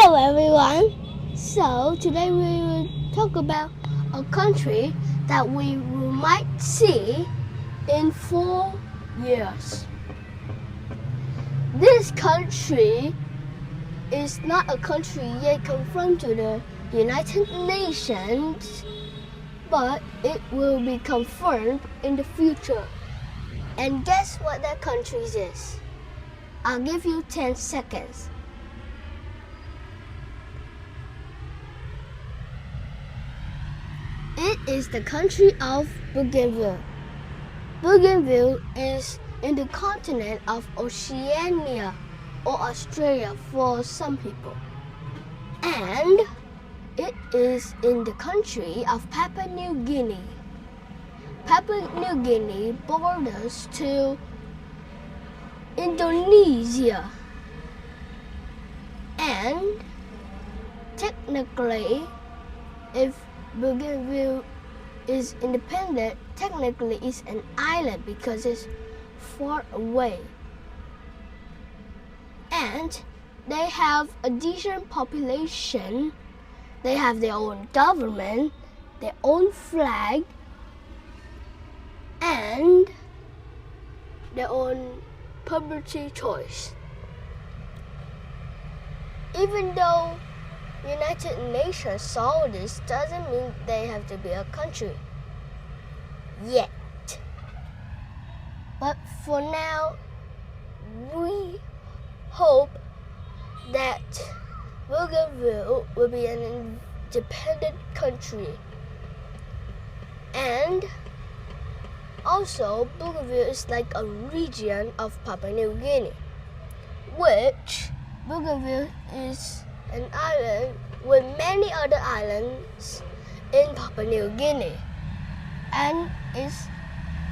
Hello everyone! So today we will talk about a country that we might see in 4 years. This country is not a country yet confirmed to the United Nations, but it will be confirmed in the future. And guess what that country is? I'll give you 10 seconds. It is the country of Bougainville. Bougainville is in the continent of Oceania or Australia for some people. And it is in the country of Papua New Guinea. Papua New Guinea borders to Indonesia. And technically, if Bougainville is independent, technically it's an island because it's far away. And they have a decent population. They have their own government, their own flag, and their own poverty choice. Even though United Nations saw this, doesn't mean they have to be a country yet. But for now, we hope that Bougainville will be an independent country. And also, Bougainville is like a region of Papua New Guinea, which Bougainville is an island with many other islands in Papua New Guinea, and is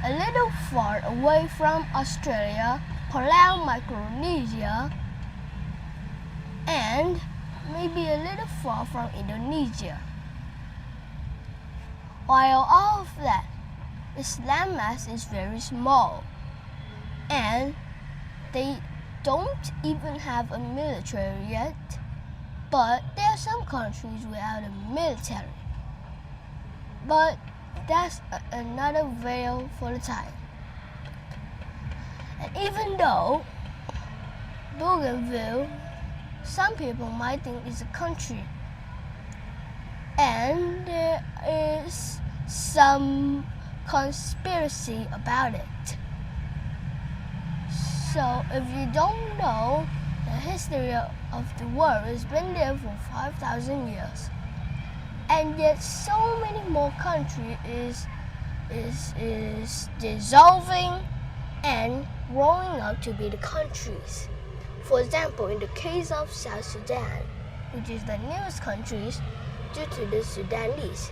a little far away from Australia, Palau, Micronesia, and maybe a little far from Indonesia. While all of that, its landmass is very small, and they don't even have a military yet. But there are some countries without a military. But that's another video for the time. And even though Bougainville, some people might think it's a country, and there is some conspiracy about it. So if you don't know, the history of the world has been there for 5,000 years, and yet so many more countries is dissolving and growing up to be the countries. For example, in the case of South Sudan, which is the newest country due to the Sudanese,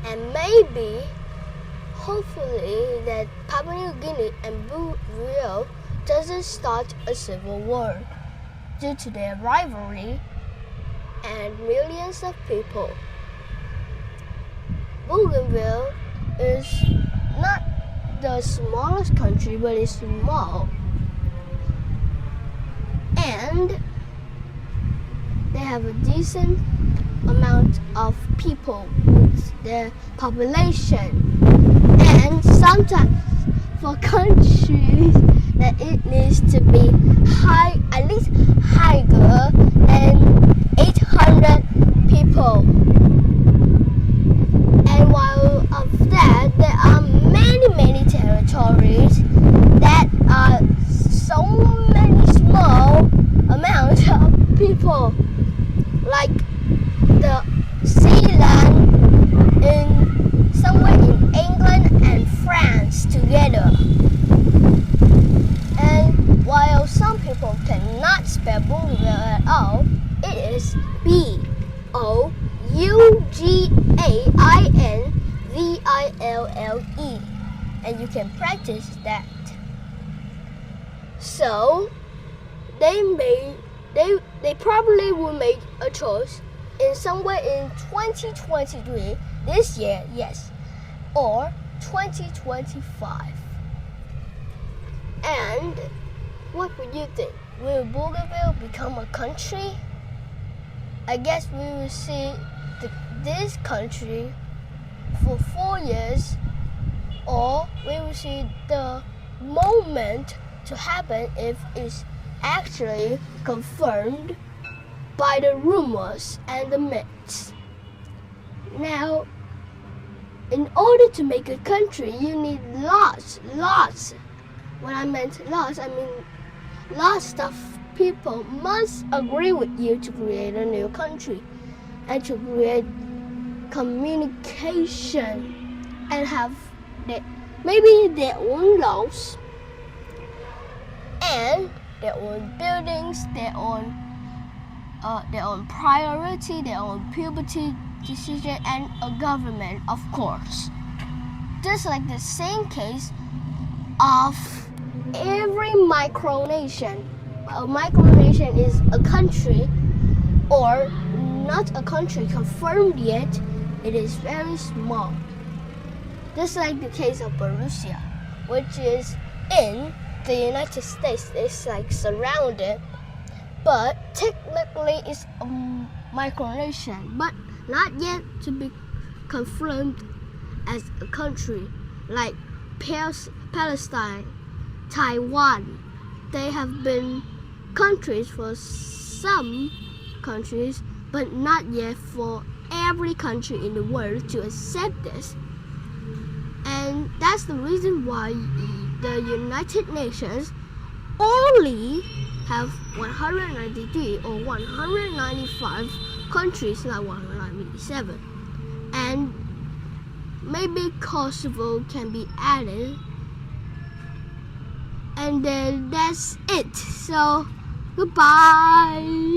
and maybe, hopefully, that Papua New Guinea and Bougainville doesn't start a civil war due to their rivalry and millions of people. Bougainville is not the smallest country, but it's small. And they have a decent amount of people with their population. And sometimes for countries that it needs to be at least higher than 800 people. And while of that, there are many territories that are so many small amounts of people, like the Sealand in somewhere in England and France together. And while some people cannot spell Bougainville at all, it is Bougainville, and you can practice that. So they probably will make a choice in somewhere in 2023, this year, yes, or 2025. And what would you think? will Bougainville become a country? I guess we will see this country for 4 years, or we will see the moment to happen if it's actually confirmed by the rumors and the myths. Now, in order to make a country, you need lots. When I meant lots, I mean lots of people must agree with you to create a new country and to create communication and have maybe their own laws and their own buildings, their own priority, their own puberty decision, and a government, of course. Just like the same case of every micronation. A micronation is a country, or not a country confirmed yet. It is very small. Just like the case of Borussia, which is in the United States. It's like surrounded, but technically it's a micronation, but not yet to be confirmed as a country. Like Palestine, Taiwan, they have been countries for some countries, but not yet for every country in the world to accept this. And that's the reason why the United Nations only have 193 or 195 countries, not 197. And maybe Kosovo can be added. And then that's it. So, goodbye.